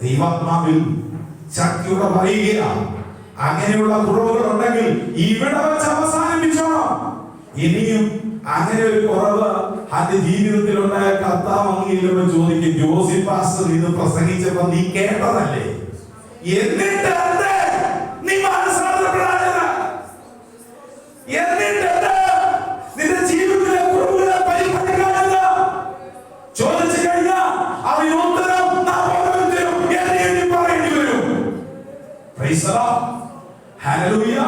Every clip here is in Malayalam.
ദൈവാത്മാവിൽ ശക്തിയോടെ പറയുകയാണ്, അങ്ങനെയുള്ള കുറവുകൾ ഉണ്ടെങ്കിൽ ഇവിടെ വെച്ച് അവസാനിപ്പിച്ചോണം. ഇനിയും അങ്ങനെ ഒരു കുറവ് അതിന്റെ ജീവിതത്തിൽ ഉണ്ടായ കർത്താവ് അങ്ങ് ചോദിക്കും, ജോസി പാസ്റ്റർ ഇത് പ്രസംഗിച്ചപ്പോ നീ കേട്ടതല്ലേ, എന്നിട്ട് നീ മനസ്സിലാക്കപ്പെടാഞ്ഞത്, എന്നിട്ട് നിന്റെ ജീവിതത്തിലെ കുറവുകളെ പരിഹരിക്കാഞ്ഞത് ചോദിച്ചു കഴിഞ്ഞാൽ അവൻ ഉത്തരം പറയേണ്ടി വരും. Price the Lord, hallelujah,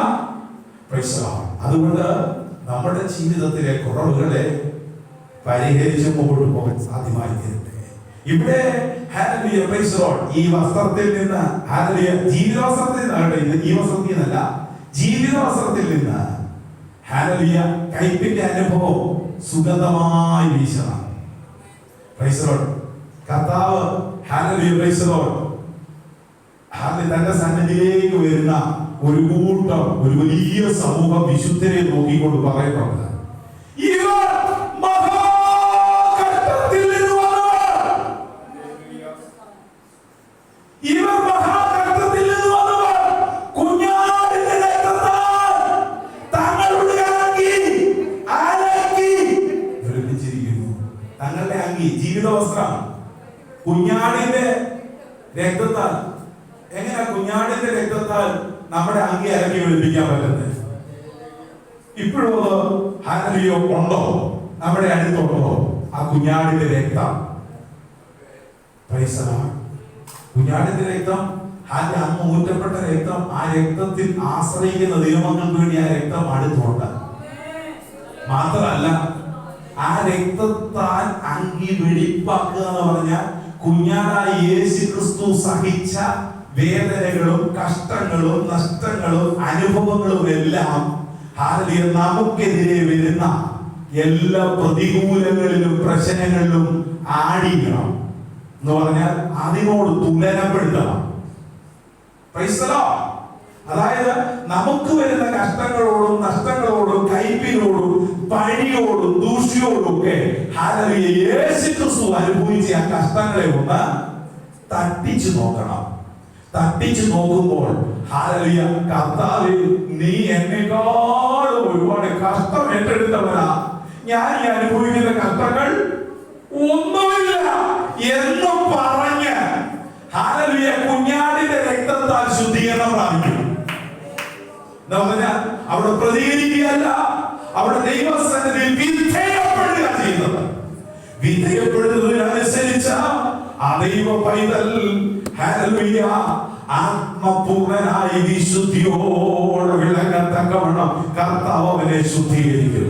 praise the Lord. അതുകൊണ്ട് നമ്മുടെ ജീവിതത്തിലെ കുറവുകളെ പരിഹരിച്ച് മുമ്പോട്ട് പോകാൻ സാധ്യമായി തീരട്ടെ. ഇവിടെ ഹല്ലേലൂയ, പ്രൈസ് ദി ലോർഡ്, ഈ വസ്ത്രത്തിൽ നിന്ന് ഹല്ലേലൂയ, ജീവിത വസ്ത്രത്തിൽ നിന്നാകട്ടെ, ഈ വസ്ത്രത്തിൽ നിന്നല്ല, ജീവിത വസ്ത്രത്തിൽ നിന്ന് ഹല്ലേലൂയ കൈപ്പിന്റെ അനുഭവം സുഗന്ധമായി വീശണം. Praise the Lord. കർത്താവ് ഹല്ലേലൂയ, പ്രൈസ് ദി ലോർഡ്, തന്റെ സന്നിധിയിലേക്ക് വരുന്ന ഒരു കൂട്ടം, ഒരു വലിയ സമൂഹം വിശുദ്ധരെ നോക്കിക്കൊണ്ട് പറയുന്നുണ്ട്, ഇവർ മഹാകഷ്ടത്തിൽ നിന്ന് വന്നവർ, ഇവർ മഹാകഷ്ടത്തിൽ നിന്ന് വന്നവർ, കുഞ്ഞാടിന്റെ രക്തത്താൽ തങ്ങളുടെ അങ്കി അലക്കി വെളുപ്പിച്ചിരിക്കുന്നു. തങ്ങളുടെ അങ്കി, ജീവിത വസ്ത്രം, കുഞ്ഞാടിന്റെ രക്തത്താൽ. എങ്ങനെ കുഞ്ഞാടിന്റെ രക്തത്താൽ നമ്മുടെ അങ്കി അലക്കി വെളുപ്പിക്കാൻ പറ്റുന്നത്? ഇപ്പോഴും ഹല്ലേലൂയ ഉണ്ടോ? നമ്മുടെ അടുത്തുണ്ടോ ആ കുഞ്ഞാടിന്റെ രക്തം? Price the Lord. കുഞ്ഞാടിന്റെ രക്തം, അന്ന് ഊറ്റപ്പെട്ട രക്തം, ആ രക്തത്തിൽ ആശ്രയിക്കുന്ന ദൈവങ്ങൾക്ക് വേണ്ടി ആ രക്തം അടുത്തുണ്ട്. മാത്രമല്ല, ആ രക്തത്താൽ അങ്കി വെടിപ്പാക്കുക എന്ന് പറഞ്ഞാൽ കുഞ്ഞാടായ യേശു ക്രിസ്തു സഹിച്ച വേദനകളും കഷ്ടങ്ങളും നഷ്ടങ്ങളും അനുഭവങ്ങളും എല്ലാം ഹല്ലേലൂയ നമുക്കെതിരെ വരുന്ന എല്ലാ പ്രതികൂലങ്ങളിലും പ്രശ്നങ്ങളിലും ആടിക്കണം എന്ന് പറഞ്ഞാൽ അതിനോട് തുലനപ്പെടുത്തണം. Price the Lord. അതായത് നമുക്ക് വരുന്ന കഷ്ടങ്ങളോടും നഷ്ടങ്ങളോടും കൈപ്പിനോടും പഴിയോടും ദൂഷ്യോടും ഒക്കെ ഹല്ലേലൂയ യേശു ക്രിസ്തു അനുഭവിച്ച ആ കഷ്ടങ്ങളെ ഒന്ന് തട്ടിച്ചു നോക്കണം. തട്ടിച്ചു നോക്കുമ്പോൾ ഹല്ലേലൂയ, കർത്താവേ, നീ എന്നെക്കാളും ഒരുപാട് കഷ്ടം ഏറ്റെടുത്തവനാ, ഞാൻ ഈ അനുഭവിക്കുന്ന കഷ്ടങ്ങൾ ഒന്നുമില്ല എന്ന് പറഞ്ഞ് ഹല്ലേലൂയ കുഞ്ഞാടിന്റെ രക്തത്താൽ ശുദ്ധീകരണം പ്രാപിക്കും. എന്താ പറഞ്ഞാൽ അവിടെ പ്രതികരിക്കുകയല്ല, അവിടെ ദൈവസന്നിധിയിൽ വിധേയപ്പെടുക ചെയ്യുന്നത്. വിധേയപ്പെടുന്നതിനനുസരിച്ച് ആ ദൈവ പൈതൽ ഹല്ലേലൂയ ആത്മപൂർണനായി വിശുദ്ധിയോടെ വിളങ്ങത്തക്കവണ്ണം കർത്താവ് അവനെ ശുദ്ധീകരിക്കും.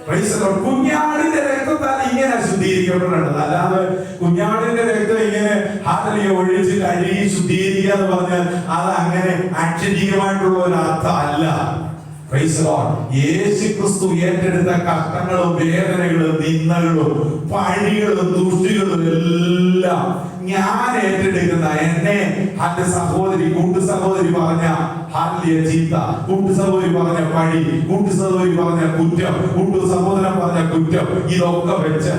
Price the Lord. കുഞ്ഞാടിന്റെ രക്തത്താൽ ഇങ്ങനെ ശുദ്ധീകരിക്കപ്പെടേണ്ടത്, അല്ലാതെ കുഞ്ഞാടിന്റെ രക്തം ഇങ്ങനെ ഹല്ലേലൂയ ഒഴിച്ച് കഴുകി ശുദ്ധീകരിക്കുക എന്ന് പറഞ്ഞാൽ അത് അങ്ങനെ അക്ഷരീയമായിട്ടുള്ള ഒരു അർത്ഥം അല്ല. Price the Lord. യേശു ക്രിസ്തു ഏറ്റെടുത്ത കഷ്ടങ്ങളും വേദനകളും നിന്ദകളും പഴികളും ദുഷ്ടികളും എല്ലാം ഞാൻ ഏറ്റെടുക്കുന്ന എന്നെ എന്റെ സഹോദരി കൂട്ടു സഹോദരി പറഞ്ഞ ഹല്ലേലൂയ ചീത്ത, കൂട്ടു സഹോദരി പറഞ്ഞ പഴി, കൂട്ടു സഹോദരി പറഞ്ഞ കുറ്റം, കൂട്ടു സഹോദരൻ പറഞ്ഞ കുറ്റം, ഇതൊക്കെ വെച്ച്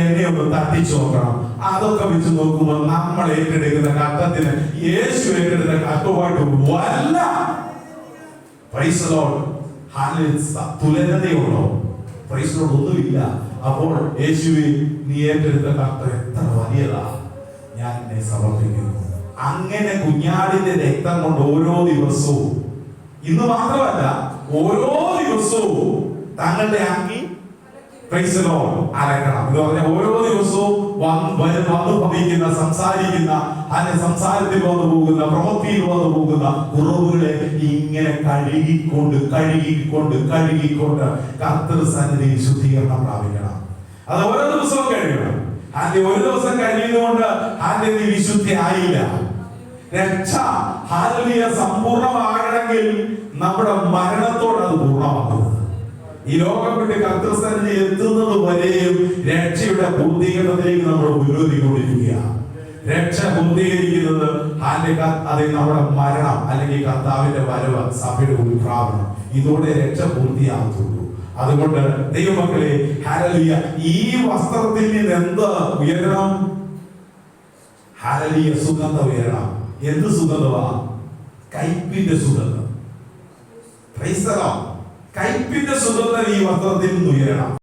എന്നെ ഒന്ന് തട്ടിച്ചു നോക്കണം. അതൊക്കെ വെച്ച് നോക്കുമ്പോൾ നമ്മൾ ഏറ്റെടുക്കുന്ന കഷ്ടത്തിന് യേശു ഏറ്റെടുത്ത കഷ്ടമായിട്ട് വല്ല പ്രൈസ് ദി ലോർഡ് ഹല്ലേലൂയ തുലനതയുള്ളോ? പ്രൈസ് ദി ലോർഡ് ഒന്നുമില്ല. അപ്പോൾ യേശുവേ, നീ ഏറ്റെടുത്ത കഷ്ടം എത്ര വലിയതാ, ഞാൻ എന്നെ സമർപ്പിക്കുന്നു. അങ്ങനെ കുഞ്ഞാടിന്റെ രക്തം കൊണ്ട് ഓരോ ദിവസവും, ഇന്ന് മാത്രമല്ല ഓരോ ദിവസവും തങ്ങളുടെ അങ്കി പ്രൈസ് ദി ലോർഡ് അലക്കണം. എന്ന് പറഞ്ഞാൽ ഓരോ ദിവസവും വന്നു ഭവിക്കുന്ന, സംസാരിക്കുന്ന, അതിന്റെ സംസാരത്തിൽ വന്നു പോകുന്ന, പ്രവൃത്തിയിൽ വന്നു പോകുന്ന കുറവുകളെ ഇങ്ങനെ കഴുകിക്കൊണ്ട് കർത്തൃ സന്നിധിയിൽ ശുദ്ധീകരണം പ്രാപിക്കണം. അത് ഓരോ ദിവസവും കഴിയണം. അതിന്റെ ഒരു ദിവസം കഴിയുന്നതുകൊണ്ട് അതിന്റെ വിശുദ്ധി ആയില്ല. രക്ഷ ഹല്ലേലൂയ സമ്പൂർണ്ണമാകണമെങ്കിൽ നമ്മുടെ മരണത്തോടെ അത് പൂർണ്ണമാകുന്നത്. ഈ ലോകം വിട്ട് കർത്തൃസന്നിധി എത്തുന്നത് വരെയും രക്ഷയുടെ പൂർത്തീകരണത്തിലേക്ക് നമ്മൾ മുന്നോട്ടിക്കൊണ്ടിരിക്കുക. രക്ഷ പൂർത്തീകരിക്കുന്നത് അത് നമ്മുടെ മരണം അല്ലെങ്കിൽ കർത്താവിന്റെ വരവ്, സഭയുടെ ഉത്പ്രാവണം, ഇതോടെ രക്ഷ പൂർത്തിയാകത്തുള്ളൂ. അതുകൊണ്ട് ദൈവമക്കളെ ഹല്ലേലൂയ, ഈ വസ്ത്രത്തിൽ നിന്ന് എന്ത് ഉയരണം? ഹല്ലേലൂയ. സുഗന്ധം ഉയരണം. എന്ത് സുഗന്ധമാ? കയ്പിന്റെ സുഗന്ധം. Price the Lord. കയ്പിന്റെ സുഗന്ധം ഈ വസ്ത്രത്തിൽ നിന്ന് ഉയരണം.